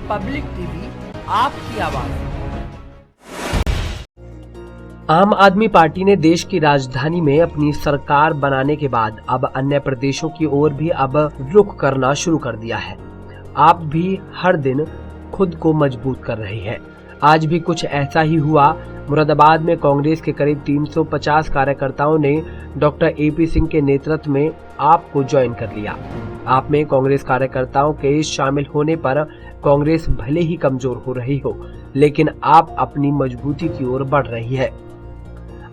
Public TV आपकी आवाज। आम आदमी पार्टी ने देश की राजधानी में अपनी सरकार बनाने के बाद अब अन्य प्रदेशों की ओर भी अब रुख करना शुरू कर दिया है। आप भी हर दिन खुद को मजबूत कर रही है। आज भी कुछ ऐसा ही हुआ। मुरादाबाद में कांग्रेस के करीब 350 कार्यकर्ताओं ने डॉक्टर एपी सिंह के नेतृत्व में आप को ज्वाइन कर लिया। आप में कांग्रेस कार्यकर्ताओं के शामिल होने पर कांग्रेस भले ही कमजोर हो रही हो, लेकिन आप अपनी मजबूती की ओर बढ़ रही है।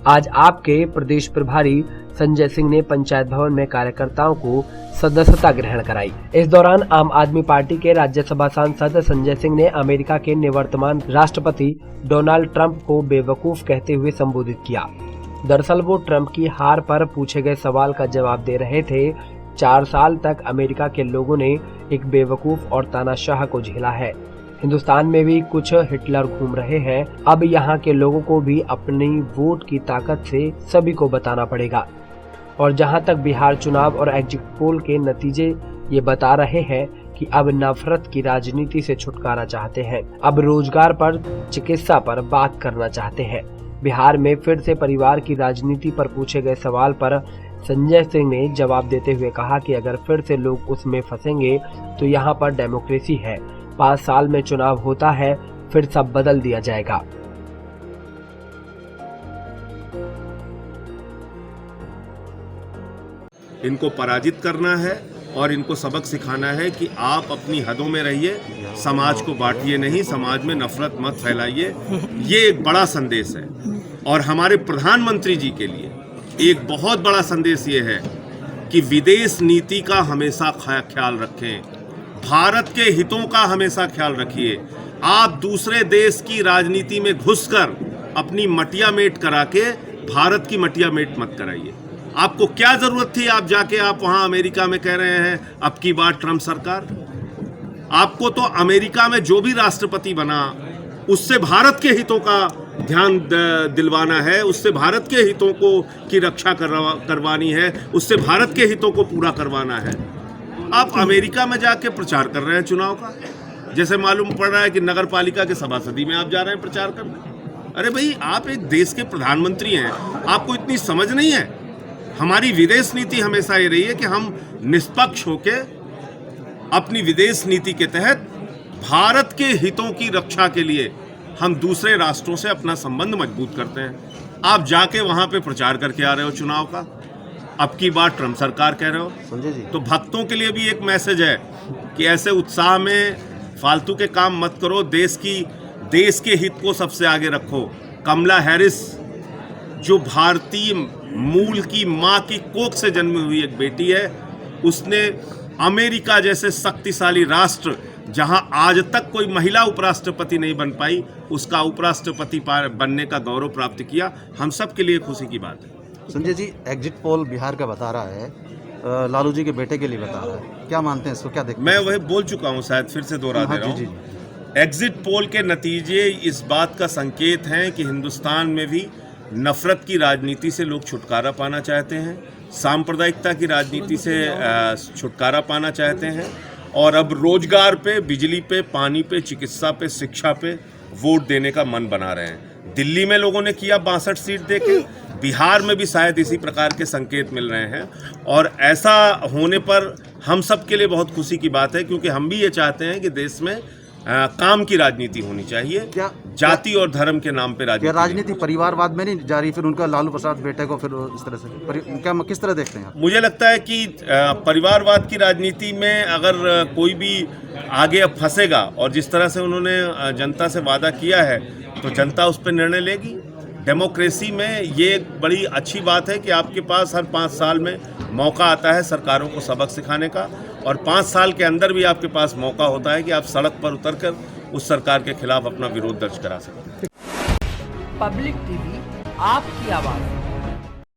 आज आपके प्रदेश प्रभारी संजय सिंह ने पंचायत भवन में कार्यकर्ताओं को सदस्यता ग्रहण कराई। इस दौरान आम आदमी पार्टी के राज्यसभा सांसद संजय सिंह ने अमेरिका के निवर्तमान राष्ट्रपति डोनाल्ड ट्रंप को बेवकूफ कहते हुए संबोधित किया। दरअसल वो ट्रंप की हार पर पूछे गए सवाल का जवाब दे रहे थे। 4 साल तक अमेरिका के लोगों ने एक बेवकूफ और तानाशाह को झेला है। हिंदुस्तान में भी कुछ हिटलर घूम रहे हैं। अब यहाँ के लोगों को भी अपनी वोट की ताकत से सभी को बताना पड़ेगा। और जहाँ तक बिहार चुनाव और एग्जिट पोल के नतीजे ये बता रहे हैं कि अब नफरत की राजनीति से छुटकारा चाहते हैं। अब रोजगार पर, चिकित्सा पर बात करना चाहते हैं। बिहार में फिर से परिवार की राजनीति पर पूछे गए सवाल पर संजय सिंह ने जवाब देते हुए कहा कि अगर फिर से लोग उसमें फंसेंगे तो यहाँ पर डेमोक्रेसी है। 5 साल में चुनाव होता है, फिर सब बदल दिया जाएगा। इनको पराजित करना है और इनको सबक सिखाना है कि आप अपनी हदों में रहिए, समाज को बांटिए नहीं, समाज में नफरत मत फैलाइए। ये एक बड़ा संदेश है। और हमारे प्रधानमंत्री जी के लिए एक बहुत बड़ा संदेश ये है कि विदेश नीति का हमेशा ख्याल रखें, भारत के हितों का हमेशा ख्याल रखिए। आप दूसरे देश की राजनीति में घुसकर अपनी मटिया मेट करा के भारत की मटिया मेट मत कराइए। आपको क्या जरूरत थी आप जाके आप वहां अमेरिका में कह रहे हैं अब की बार ट्रंप सरकार। आपको तो अमेरिका में जो भी राष्ट्रपति बना उससे भारत के हितों का ध्यान दिलवाना है, उससे भारत के हितों को की रक्षा करवानी है, उससे भारत के हितों को पूरा करवाना है। आप अमेरिका में जाके प्रचार कर रहे हैं चुनाव का। जैसे मालूम पड़ रहा है कि नगर पालिका के सभासदी में आप जा रहे हैं प्रचार करने। अरे भाई, आप एक देश के प्रधानमंत्री हैं, आपको इतनी समझ नहीं है। हमारी विदेश नीति हमेशा ये रही है कि हम निष्पक्ष होकर अपनी विदेश नीति के तहत भारत के हितों की रक्षा के लिए हम दूसरे राष्ट्रों से अपना संबंध मजबूत करते हैं। आप जाके वहां पे प्रचार करके आ रहे हो चुनाव का, अब की बार ट्रंप सरकार कह रहे हो। संजय जी, तो भक्तों के लिए भी एक मैसेज है कि ऐसे उत्साह में फालतू के काम मत करो, देश के हित को सबसे आगे रखो। कमला हैरिस जो भारतीय मूल की माँ की कोख से जन्मी हुई एक बेटी है, उसने अमेरिका जैसे शक्तिशाली राष्ट्र जहां आज तक कोई महिला उपराष्ट्रपति नहीं बन पाई, उसका उपराष्ट्रपति बनने का गौरव प्राप्त किया। हम सब के लिए खुशी की बात है। संजय जी, एग्जिट पोल बिहार का बता रहा है, लालू जी के बेटे के लिए बता रहा है, क्या मानते हैं इसको, क्या देखते हैं? मैं वही बोल चुका हूं, शायद फिर से दोहरा दे रहा हूं। एग्जिट पोल के नतीजे इस बात का संकेत हैं कि हिंदुस्तान में भी नफरत की राजनीति से लोग छुटकारा पाना चाहते हैं, सांप्रदायिकता की राजनीति से छुटकारा पाना चाहते हैं और अब रोजगार पे, बिजली पे, पानी पे, चिकित्सा पे, शिक्षा पे वोट देने का मन बना रहे हैं। दिल्ली में लोगों ने किया 62 सीट देके, बिहार में भी शायद इसी प्रकार के संकेत मिल रहे हैं। और ऐसा होने पर हम सब के लिए बहुत खुशी की बात है, क्योंकि हम भी ये चाहते हैं कि देश में काम की राजनीति होनी चाहिए। क्या जाति और धर्म के नाम पे राजनीति परिवारवाद में नहीं जा रही? फिर उनका लालू प्रसाद बेटे को फिर इस तरह से क्या किस तरह देखते हैं आप? मुझे लगता है कि परिवारवाद की राजनीति में अगर कोई भी आगे अब फंसेगा और जिस तरह से उन्होंने जनता से वादा किया है तो जनता उस पर निर्णय लेगी। डेमोक्रेसी में ये एक बड़ी अच्छी बात है कि आपके पास हर 5 साल में मौका आता है सरकारों को सबक सिखाने का, और 5 साल के अंदर भी आपके पास मौका होता है कि आप सड़क पर उतरकर उस सरकार के खिलाफ अपना विरोध दर्ज करा सकते हैं। पब्लिक टीवी आपकी आवाज।